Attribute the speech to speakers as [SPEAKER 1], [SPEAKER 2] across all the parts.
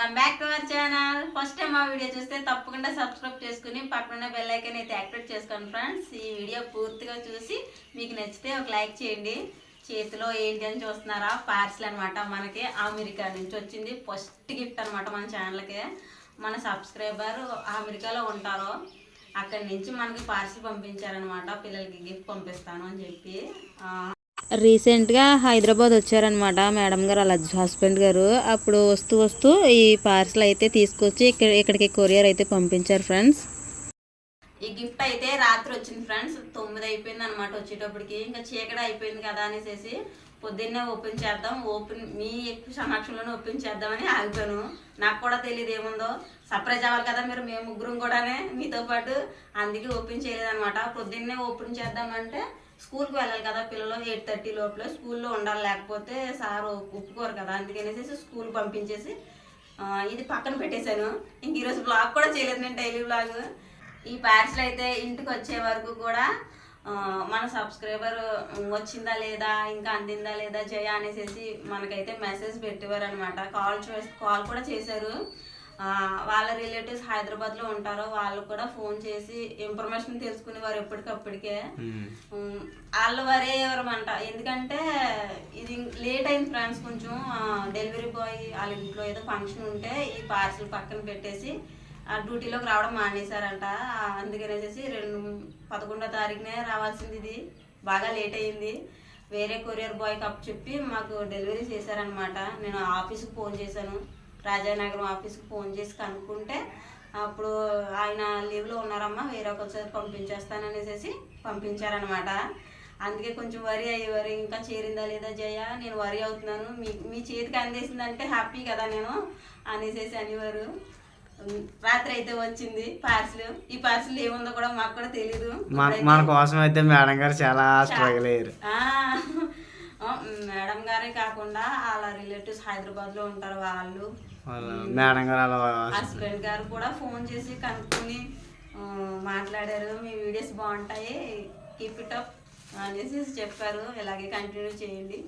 [SPEAKER 1] Welcome back to our channel. First time మా video చూస్తే తప్పకుండా సబ్స్క్రైబ్ చేసుకుని పక్కన బెల్ ఐకాన్ అయితే యాక్టివేట్ చేసుకోండి ఫ్రెండ్స్. ఈ వీడియో పూర్తిగా చూసి మీకు నచ్చితే ఒక లైక్ చేయండి. చేతిలో ఏంటి అని చూస్తున్నారా, పార్సిల్ అనమాట. మనకి అమెరికా నుంచి వచ్చింది ఫస్ట్ గిఫ్ట్ అనమాట మన ఛానల్కి. మన సబ్స్క్రైబర్ అమెరికాలో ఉంటారో అక్కడి నుంచి మనకి పార్సిల్ పంపించారనమాట. పిల్లలకి గిఫ్ట్ పంపిస్తాను అని చెప్పి
[SPEAKER 2] రీసెంట్గా హైదరాబాద్ వచ్చారనమాట మేడం గారు, వాళ్ళ హస్బెండ్ గారు. అప్పుడు వస్తూ ఈ పార్సల్ అయితే తీసుకొచ్చి ఇక్కడికి కొరియర్ అయితే పంపించారు ఫ్రెండ్స్.
[SPEAKER 1] ఈ గిఫ్ట్ అయితే రాత్రి వచ్చింది ఫ్రెండ్స్. 9 అయిపోయింది అనమాట వచ్చేటప్పటికి. ఇంకా చీకటి అయిపోయింది కదా అనేసి పొద్దున్నే ఓపెన్ చేద్దాం, మీ ఎక్కువ సమక్షంలోనే ఓపెన్ చేద్దామని ఆగిపోయాను. నాకు కూడా తెలియదు ఏముందో, సర్ప్రైజ్ అవ్వాలి కదా మీరు, మేము ముగ్గురం కూడానే మీతో పాటు. అందుకే ఓపెన్ చేయలేదన్నమాట. పొద్దున్నే ఓపెన్ చేద్దామంటే స్కూల్కి వెళ్ళాలి కదా పిల్లలు, 8:30 లోపల స్కూల్లో ఉండాలి, లేకపోతే సార్ ఒప్పుకోరు కదా. అందుకనేసి స్కూల్ పంపించేసి ఇది పక్కన పెట్టేశాను. ఇంక ఈరోజు బ్లాగ్ కూడా చేయలేదు నేను, డైలీ బ్లాగ్. ఈ పార్సల్ అయితే ఇంటికి వచ్చే వరకు కూడా మన సబ్స్క్రైబర్ వచ్చిందా లేదా, ఇంకా అందిందా లేదా జయ అనేసి మనకైతే మెసేజ్ పెట్టేవారు అనమాట. కాల్ కూడా చేశారు. వాళ్ళ రిలేటివ్స్ హైదరాబాద్లో ఉంటారో వాళ్ళు కూడా ఫోన్ చేసి ఇన్ఫర్మేషన్ తెలుసుకునేవారు ఎప్పటికప్పటికే. వాళ్ళు వరే ఎవరమంట, ఎందుకంటే ఇది లేట్ అయింది ఫ్రెండ్స్ కొంచెం. డెలివరీ బాయ్ వాళ్ళ ఇంట్లో ఏదో ఫంక్షన్ ఉంటే ఈ పార్సల్ పక్కన పెట్టేసి డ్యూటీలోకి రావడం మానేశారంట. అందుకనేసి 11వ తారీఖునే రావాల్సింది, ఇది బాగా లేట్ అయింది. వేరే కొరియర్ బాయ్కి అప్ చెప్పి మాకు డెలివరీ చేశారనమాట. నేను ఆఫీస్కి ఫోన్ చేశాను, రాజానగరం ఆఫీస్కి ఫోన్ చేసి కనుక్కుంటే అప్పుడు ఆయన లీవ్లో ఉన్నారమ్మా, వేరే ఒకసారి పంపించేస్తాననేసి పంపించారనమాట. అందుకే కొంచెం వరి అయ్యేవారు, ఇంకా చేరిందా లేదా జయ, నేను వరి అవుతున్నాను, మీ చేతికి అందేసిందంటే హ్యాపీ కదా నేను అనేసి అనేవారు. రాత్రి అయితే వచ్చింది పార్సిల్. ఈ పార్సిల్ ఏముందో కూడా మాకు కూడా తెలీదు.
[SPEAKER 3] మన కోసం అయితే మేడం గారు చాలా స్ట్రగుల్ అయ్యారు.
[SPEAKER 1] మేడం గారే కాకుండా వాళ్ళ రిలేటివ్స్ హైదరాబాద్ లో ఉంటారు, వాళ్ళు
[SPEAKER 3] మేడం గారు
[SPEAKER 1] హస్బెండ్ గారు కూడా ఫోన్ చేసి కనుక్కొని మాట్లాడారు. మీ వీడియోస్ బాగుంటాయి, కీప్ ఇట్ అప్ అనేసి చెప్పారు. ఇలాగే కంటిన్యూ చేయండి,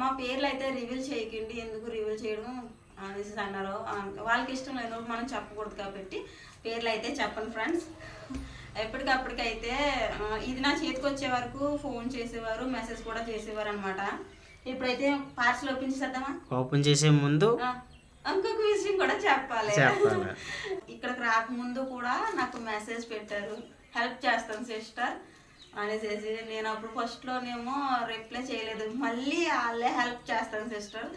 [SPEAKER 1] మా పేర్లు అయితే రివీల్ చేయకండి, ఎందుకు రివీల్ చేయడం అనేసి అన్నారు. వాళ్ళకి ఇష్టం లేనప్పుడు మనం చెప్పకూడదు కాబట్టి పేర్లు అయితే చెప్పండి ఫ్రెండ్స్. ఎప్పటికప్పటికైతే ఇది నా చేతికి వచ్చే వరకు ఫోన్ చేసేవారు, మెసేజ్ కూడా చేసేవారు అనమాట. ఇప్పుడైతే పార్సల్ ఓపెన్ చేసేద్దామా?
[SPEAKER 3] ఓపెన్ చేసే ముందు
[SPEAKER 1] ఇంకొక విషయం కూడా చెప్పాలి. ఇక్కడికి రాకముందు కూడా నాకు మెసేజ్ పెట్టారు, హెల్ప్ చేస్తాను సిస్టర్ అనేసి. నేను అప్పుడు ఫస్ట్లోనేమో రిప్లై చేయలేదు, మళ్ళీ వాళ్ళే హెల్ప్ చేస్తాను సిస్టర్,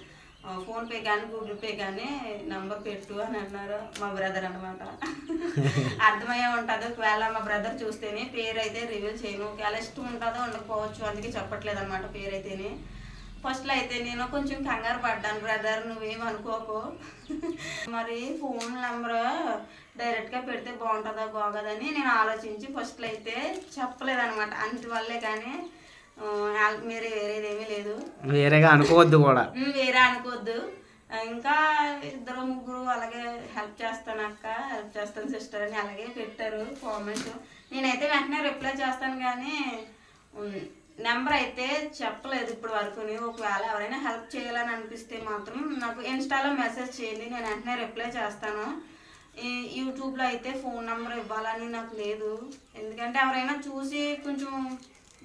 [SPEAKER 1] ఫోన్పే కానీ గూగుల్ పే కానీ నంబర్ పెట్టు అని అన్నారు. మా బ్రదర్ అనమాట. అర్థమయ్యే ఉంటుంది, ఒకవేళ మా బ్రదర్ చూస్తేనే పేరు అయితే రివీల్ చేయను, ఒకవేళ ఇష్టం ఉంటుందో ఉండకపోవచ్చు, అందుకే చెప్పట్లేదు అనమాట పేరు అయితేనే. ఫస్ట్లో అయితే నేను కొంచెం కంగారు పడ్డాను, బ్రదర్ నువ్వేం అనుకోకు, మరి ఫోన్ నెంబర్ డైరెక్ట్గా పెడితే బాగుంటుందా బాగోదని నేను ఆలోచించి ఫస్ట్లో అయితే చెప్పలేదనమాట. అందువల్లే కానీ మీరు వేరేదేమీ లేదు,
[SPEAKER 3] వేరేగా అనుకోవద్దు కూడా,
[SPEAKER 1] వేరే అనుకోవద్దు. ఇంకా 2-3 అలాగే హెల్ప్ చేస్తాను అక్క, హెల్ప్ చేస్తాను సిస్టర్ అని అలాగే పెట్టారు కామెంట్. నేనైతే వెంటనే రిప్లై చేస్తాను కానీ నెంబర్ అయితే చెప్పలేదు ఇప్పటి వరకుని. ఒకవేళ ఎవరైనా హెల్ప్ చేయాలని అనిపిస్తే మాత్రం నాకు ఇన్స్టాలో మెసేజ్ చేయండి, నేను వెంటనే రిప్లై చేస్తాను. యూట్యూబ్లో అయితే ఫోన్ నెంబర్ ఇవ్వాలని నాకు లేదు, ఎందుకంటే ఎవరైనా చూసి కొంచెం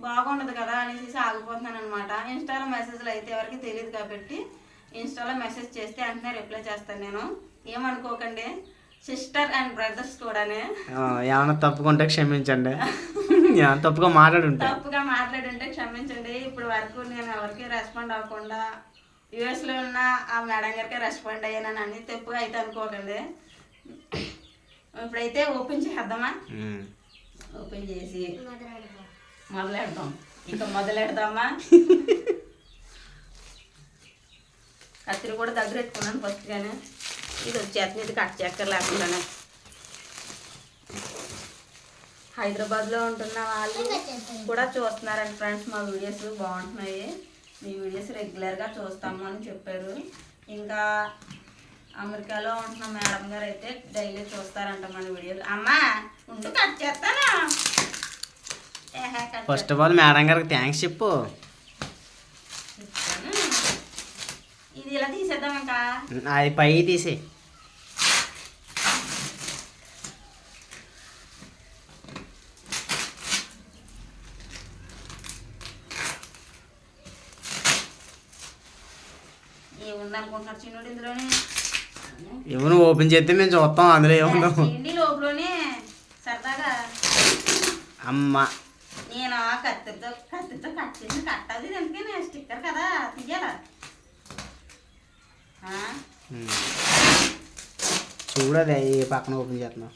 [SPEAKER 1] బాగుండదు కదా అనేసి ఆగిపోతున్నాను అనమాట. ఇన్స్టాలో మెసేజ్లు అయితే ఎవరికి తెలియదు కాబట్టి ఇన్స్టాలో మెసేజ్ చేస్తే వెంటనే రిప్లై చేస్తాను నేను, ఏమనుకోకండి సిస్టర్ అండ్ బ్రదర్స్ కూడానే.
[SPEAKER 3] ఏమైనా తప్పుకుంటే క్షమించండి, తప్పుగా
[SPEAKER 1] మాట్లాడుంటే క్షమించండి. ఇప్పుడు వరకు నేను ఎవరికి రెస్పాండ్ అవ్వకుండా యూఎస్లో ఉన్న ఆ మేడం గారికి రెస్పాండ్ అయ్యానని అన్ని తప్పుగా అయితే అనుకోకండి. ఇప్పుడైతే ఓపెన్ చేద్దామా? ఓపెన్ చేసి మొదలెడదాం. ఇంకా మొదలెడదామా? కత్తిరి కూడా దగ్గర పెట్టుకున్నాను ఫస్ట్గానే, ఇది వచ్చేస్తుంది, ఇది కట్ చక్కర లేకుండానే. హైదరాబాద్లో ఉంటున్న వాళ్ళు కూడా చూస్తున్నారండి ఫ్రెండ్స్, మా వీడియోస్ బాగుంటున్నాయి, మీ వీడియోస్ రెగ్యులర్గా చూస్తాము అని చెప్పారు. ఇంకా అమెరికాలో ఉంటున్న మేడం గారు అయితే డైలీ చూస్తారంట మన వీడియోలు. అమ్మా ఉండు కట్ చేస్తాను.
[SPEAKER 3] ఫస్ట్ ఆఫ్ ఆల్ మేడం గారికి థ్యాంక్స్ చెప్పు.
[SPEAKER 1] ఇది ఇలా తీసేద్దాం, ఇంకా
[SPEAKER 3] అది పై తీసే
[SPEAKER 1] ఏముంది అనుకుంటున్నారు చిన్నోడు ఇందులోనే
[SPEAKER 3] ఏమో ఓపెన్ చేస్తే మేము చూస్తాం అందులో ఏముందో.
[SPEAKER 1] ఏంటి లోపలనే సరదాగా
[SPEAKER 3] అమ్మ
[SPEAKER 1] నేను కత్తితో కట్ చేసి కట్టాలి దానికి స్టిక్కర్ కదా తీయాలా
[SPEAKER 3] చూడదే ఏ పక్కన ఓపెన్ చేస్తున్నావు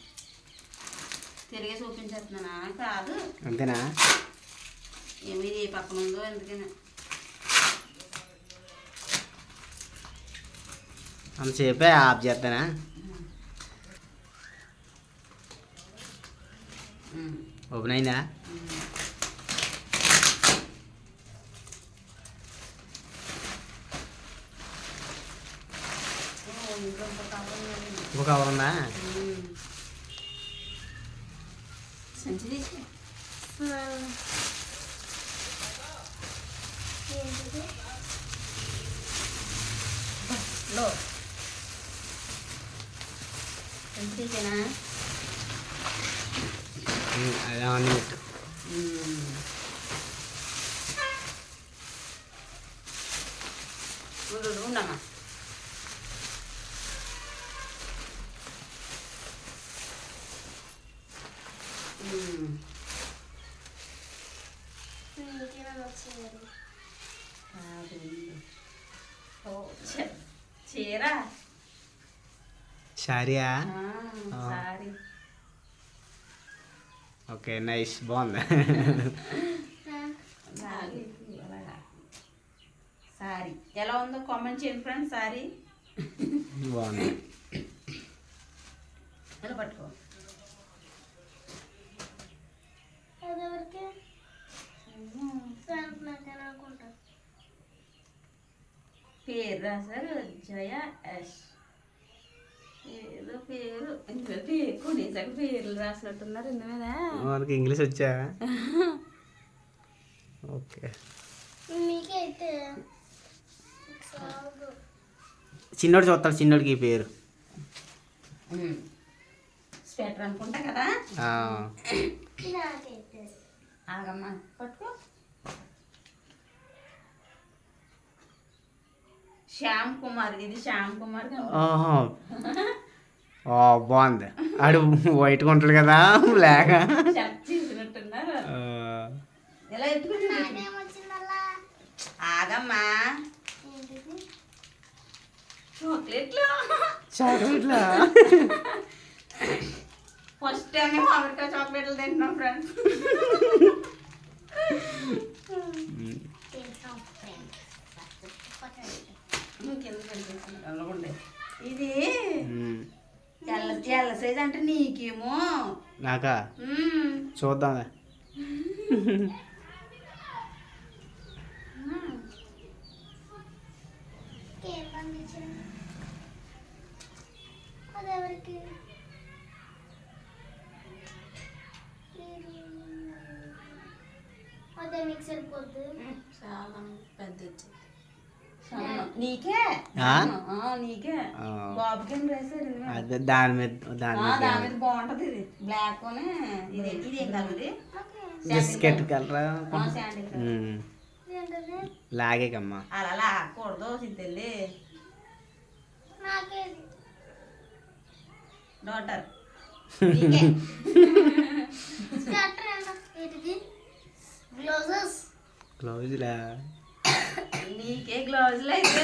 [SPEAKER 1] తిరిగి చూపించేస్తున్నానా కాదు
[SPEAKER 3] అంతేనా?
[SPEAKER 1] ఏమి ఏ పక్కన ఉందో ఎందుకని
[SPEAKER 3] అంతసేపే ఆఫ్ చేస్తానా? ఓపెన్ అయిందా? ఇంకో కవర్ ఉందా?
[SPEAKER 1] సంచి తీసి లో సంచి తీసేనా
[SPEAKER 3] అదే అన్నీ పెట్టు.
[SPEAKER 1] ఉండమ్మా చీర
[SPEAKER 3] శారీయా?
[SPEAKER 1] సారీ
[SPEAKER 3] ఓకే నైస్ బాగుంది.
[SPEAKER 1] సారీ ఎలా ఉందో కామెంట్ చేయండి ఫ్రెండ్స్. సారీ
[SPEAKER 3] బాగుంది.
[SPEAKER 1] ఎలా పట్టుకో పేరు రాశారు జయ యష్ ఏదో పేరు ఇంకా పేరు కొనేసాక పేర్లు రాసినట్టున్నారు ఇందు మీద.
[SPEAKER 3] మనకి ఇంగ్లీష్ వచ్చా? ఓకే చిన్నోడు చూస్తాడు చిన్నోడికి ఈ పేరు.
[SPEAKER 1] స్వెటర్ అనుకుంటా కదా.
[SPEAKER 3] ఆ.
[SPEAKER 1] ఆగమ్మా పట్టుకో. శ్యామ్ కుమార్ ఇది శ్యామ్ కుమార్
[SPEAKER 3] ఆహా. ఓ బాగుంది. ఆడు వైట్గా ఉంటాడు కదా బ్లాక్.
[SPEAKER 1] చేసినట్టున్నారు. ఎలా ఎత్తుకుంటున్నా ఆగమ్మా. చాక్లెట్లు
[SPEAKER 3] చాక్లెట్లా?
[SPEAKER 1] ఫస్ట్ టైం మామిడికాయ చాక్లెట్లు తింటున్నాం ఫ్రెండ్స్. ఇది ఎల్ల సైజ్ అంటే నీకేమో.
[SPEAKER 3] నాకా? చూద్దాం.
[SPEAKER 1] నీకే నీకే బాబుకి
[SPEAKER 3] అదే దాని మీద
[SPEAKER 1] దాని మీద బాగుంటది. ఇది బ్లాక్ ఇది ఇది ఏం కాదు ఇది
[SPEAKER 3] బిస్కెట్ కలరా?
[SPEAKER 1] శాండిల్
[SPEAKER 3] లాగేకమ్మా.
[SPEAKER 1] అలా లాగకూడదు సిద్ధెళ్ళి. డాటర్
[SPEAKER 3] గ్లౌజులా?
[SPEAKER 1] నీకే గ్లౌజులు అయితే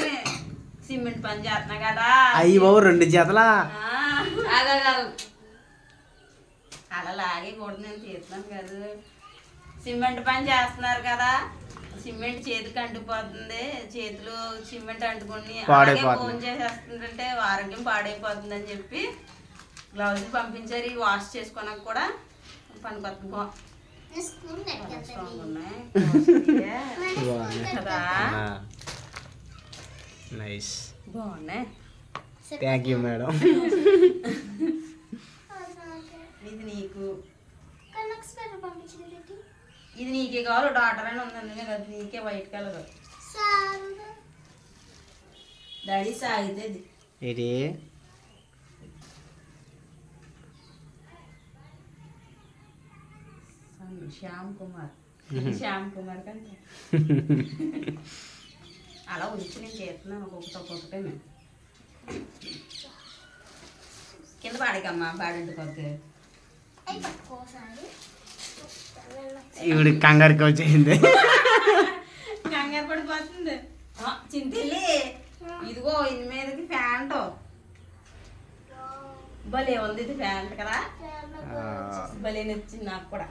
[SPEAKER 1] సిమెంట్ పని చేస్తున్నా కదా.
[SPEAKER 3] అయ్యి బాబు 2 జతలా?
[SPEAKER 1] అలా లాగకూడదు. నేను తీస్తున్నాను కదా. సిమెంట్ పని చేస్తున్నారు కదా. సిమెంట్ చేతికి అంటుకుపోతుంది. చేతులు సిమెంట్ అంటుకుని ఫోన్ చేసేస్తుందంటే ఆరోగ్యం పాడైపోతుంది అని చెప్పి గ్లౌజ్ పంపించారు. వాష్ చేసుకోవడానికి కూడా పనికొస్తుంది.
[SPEAKER 3] నైస్
[SPEAKER 1] బాగున్నాయి.
[SPEAKER 3] Thank you madam.
[SPEAKER 1] ఇది నీకు ఇది నీకే కావాలి. డాటర్ అని ఉందండి కదా అది నీకే వైట్ కలర్. డాడీ సాగితే
[SPEAKER 3] ఇది
[SPEAKER 1] శ్యామ్ కుమార్. శ్యామ్ కుమార్ కంటే అలా ఉంచి నేను చేస్తున్నాను ఒక్కొక్కటి కింద పాడకమ్మా పాడింటికొద్దు
[SPEAKER 3] ఇవిడి కంగారికి వచ్చేసింది.
[SPEAKER 1] కంగారు పడిపోతుంది. చింతెల్లి ఇదిగో ఇది మీదకి ప్యాంట్ భలే ఉంది. ఇది ప్యాంట్ కదా, భలే నచ్చింది నాకు కూడా.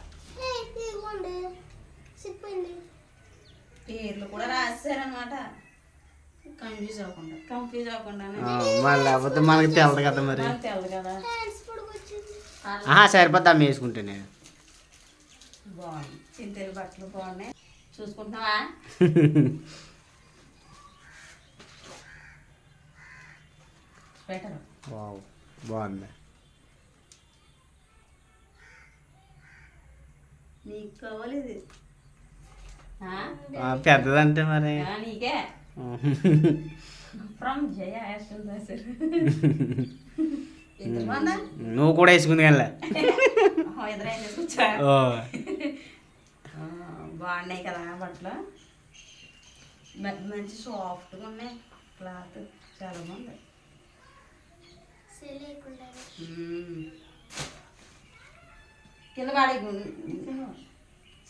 [SPEAKER 1] పేర్లు కూడా రాశారనమాట, కన్ఫ్యూజ్ అవ్వకుండా
[SPEAKER 3] మళ్ళీ లేకపోతే మనకి తెలదు కదా మరి.
[SPEAKER 1] తెలదు కదా.
[SPEAKER 3] సరిపోద్ది అమ్మ వేసుకుంటే నేను.
[SPEAKER 1] బాగుంది, చింతెల్లి బట్టలు బాగున్నాయి. చూసుకుంటున్నావా? స్వెటర్
[SPEAKER 3] బాగుంది.
[SPEAKER 1] నీకు కావాలి
[SPEAKER 3] పెద్దదంటే మరి
[SPEAKER 1] నీకే ఫ్రమ్ జయ
[SPEAKER 3] నువ్వు కూడా వేసుకుంది కానీ
[SPEAKER 1] బాగున్నాయి కదా బట్టలు, మంచి సాఫ్ట్గా ఉన్నాయి. క్లాత్ చాలా బాగుంది. కింద వాడే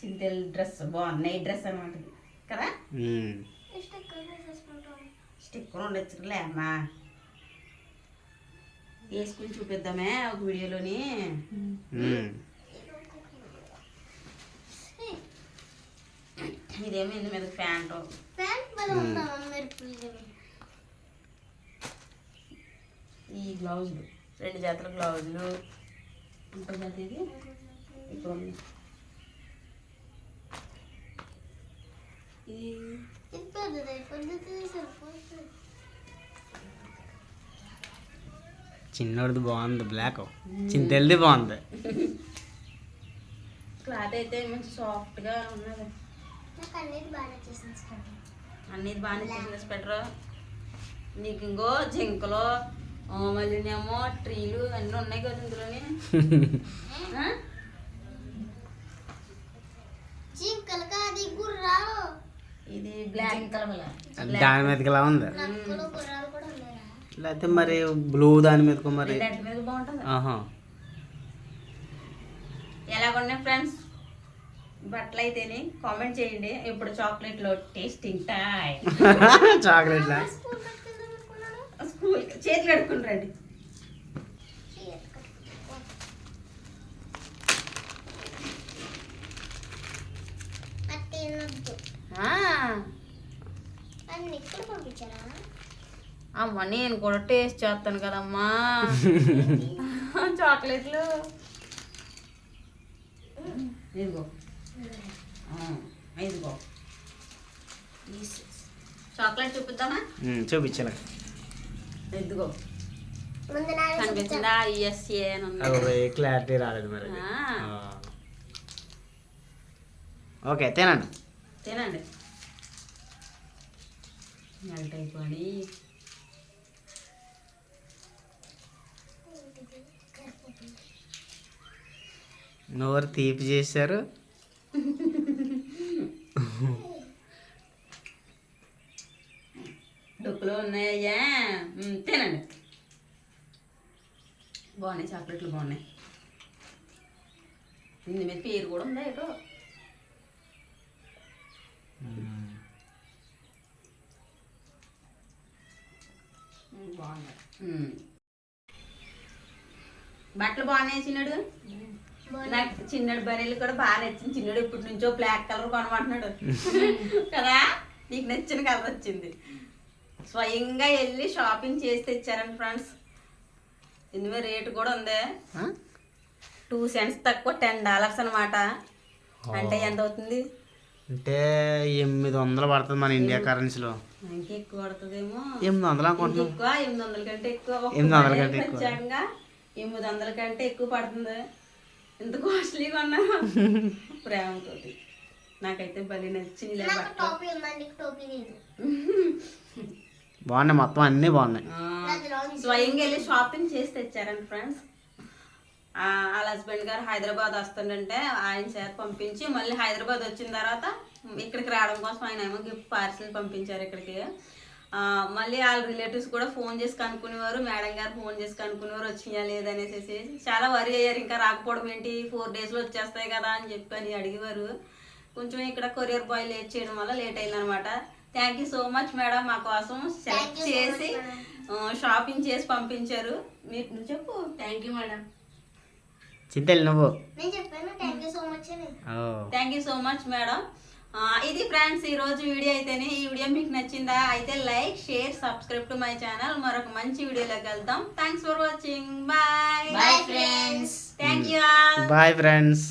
[SPEAKER 1] చింతెల్ డ్రెస్ బాగుంది, నైట్ డ్రెస్ అనమాట కదా. స్టిక్కర్ ఉండొచ్చులే అమ్మా, వేసుకుని చూపిద్దామే ఒక వీడియోలోని. ఇదేమో ఇందు మీద ప్యాంటు, ఈ బ్లౌజులు 2 జతల బ్లౌజులు ఉంటుంది కదా. ఇది ఇక్కడ ఉంది.
[SPEAKER 3] చిన్నోడిది బాగుంది, బ్లాక్. చింతెల్ది బాగుంది.
[SPEAKER 1] క్లాత్ అయితే మంచి సాఫ్ట్గా ఉన్నది. అన్నిది బాగా నచ్చేసింది స్వెటర్. నీకు ఇంకో జింకలు మళ్ళీనేమో ట్రీలు అన్నీ ఉన్నాయి కదా ఇందులోని. ఇది బ్లాక్ కలర్,
[SPEAKER 3] దాని మీదకి ఎలా ఉంది. లేకపోతే మరి బ్లూ దాని మీదకు మరి
[SPEAKER 1] మీద బాగుంటుంది. ఎలాగున్నాయి ఫ్రెండ్స్ బట్టలు అయితేనే కామెంట్ చేయండి. ఇప్పుడు చాక్లెట్లో టేస్టింగ్ టైం.
[SPEAKER 3] చాక్లెట్
[SPEAKER 1] స్కూల్ చేతులు కడుక్కుంటారండి. అమ్మ నేను కూడా టేస్ట్ చేస్తాను కదమ్మా చాక్లెట్లు. ఇదిగో ఇదిగో చాక్లెట్ చూపిద్దామా?
[SPEAKER 3] చూపించాలి.
[SPEAKER 1] ఇదిగో కనిపించిందా? ఈఎస్ఏ అని ఉంది.
[SPEAKER 3] క్లారిటీ రాలేదు మరి. ఓకే తినండి
[SPEAKER 1] తినండి. మెల్ట్ అయిపోయి
[SPEAKER 3] నోరు తీపి చేశారు.
[SPEAKER 1] డొక్కులో ఉన్నాయ్యా, తినండి. బాగున్నాయి చాక్లెట్లు, బాగున్నాయి. ఇందు మీద పేరు కూడా ఉందా ఏటో. బాగున్నాయి బట్టలు, బాగున్నాయి. చిన్నడు నాకు చిన్నడు బనీలు కూడా బాగా నచ్చింది. చిన్నడు ఇప్పటి నుంచో బ్లాక్ కలర్ కొనమంటున్నాడు కదా. నీకు నచ్చిన కలర్ వచ్చింది. స్వయంగా వెళ్ళి షాపింగ్ చేసి తెచ్చారండి ఫ్రెండ్స్. ఇందులో రేటు కూడా ఉంది, 2 cents తక్కువ, $10 అనమాట. అంటే ఎంత అవుతుంది
[SPEAKER 3] అంటే 800 పడుతుంది మన ఇండియా కరెన్సీలో.
[SPEAKER 1] ఇంకా ఎక్కువ పడుతుందేమో.
[SPEAKER 3] 800 అనుకుంటున్నాం.
[SPEAKER 1] ఎక్కువ 800 కంటే ఎక్కువ.
[SPEAKER 3] 800 కంటే ఎక్కువ.
[SPEAKER 1] 800 కంటే ఎక్కువ పడుతుంది. ఎంత కాస్ట్లీగా ఉన్నా ప్రేమతో. నాకైతే భలే నచ్చింది.
[SPEAKER 3] బాగున్నాయి, మొత్తం అన్నీ బాగున్నాయి.
[SPEAKER 1] స్వయంగా వెళ్ళి షాపింగ్ చేసి తెచ్చారండి ఫ్రెండ్స్. వాళ్ళ హస్బెండ్ గారు హైదరాబాద్ వస్తుందంటే ఆయన చేత పంపించి మళ్ళీ హైదరాబాద్ వచ్చిన తర్వాత ఇక్కడికి రావడం కోసం ఆయన ఏమో గిఫ్ట్ పార్సిల్ పంపించారు ఇక్కడికి. మళ్ళీ వాళ్ళ రిలేటివ్స్ కూడా ఫోన్ చేసి కనుక్కునేవారు, మేడం గారు ఫోన్ చేసి కనుక్కునేవారు వచ్చినాయా లేదనేసి. చాలా వరి అయ్యారు, ఇంకా రాకపోవడం ఏంటి 4 డేస్లో వచ్చేస్తాయి కదా అని చెప్పి అని అడిగేవారు. కొంచెం ఇక్కడ కొరియర్ బాయ్ లేట్ చేయడం వల్ల లేట్ అయిందనమాట. Thank you so much madam, మా కోసం సెలెక్ట్ చేసి షాపింగ్ చేసి పంపించారు. నువ్వు చెప్పు.
[SPEAKER 4] Thank you madam.
[SPEAKER 3] చింతలు నువ్వు.
[SPEAKER 4] నేను చెప్పాను థ్యాంక్ యూ సో మచ్ అని.
[SPEAKER 1] Thank you so much madam. ఇది ఫ్రెండ్స్ ఈ రోజు వీడియో అయితేనే. ఈ వీడియో మీకు నచ్చిందా అయితే like, share, subscribe to my channel. మరొక మంచి వీడియోలోకి వెళ్తాం. Thanks for watching. Bye
[SPEAKER 4] bye friends.
[SPEAKER 1] Thank you.
[SPEAKER 3] Bye friends.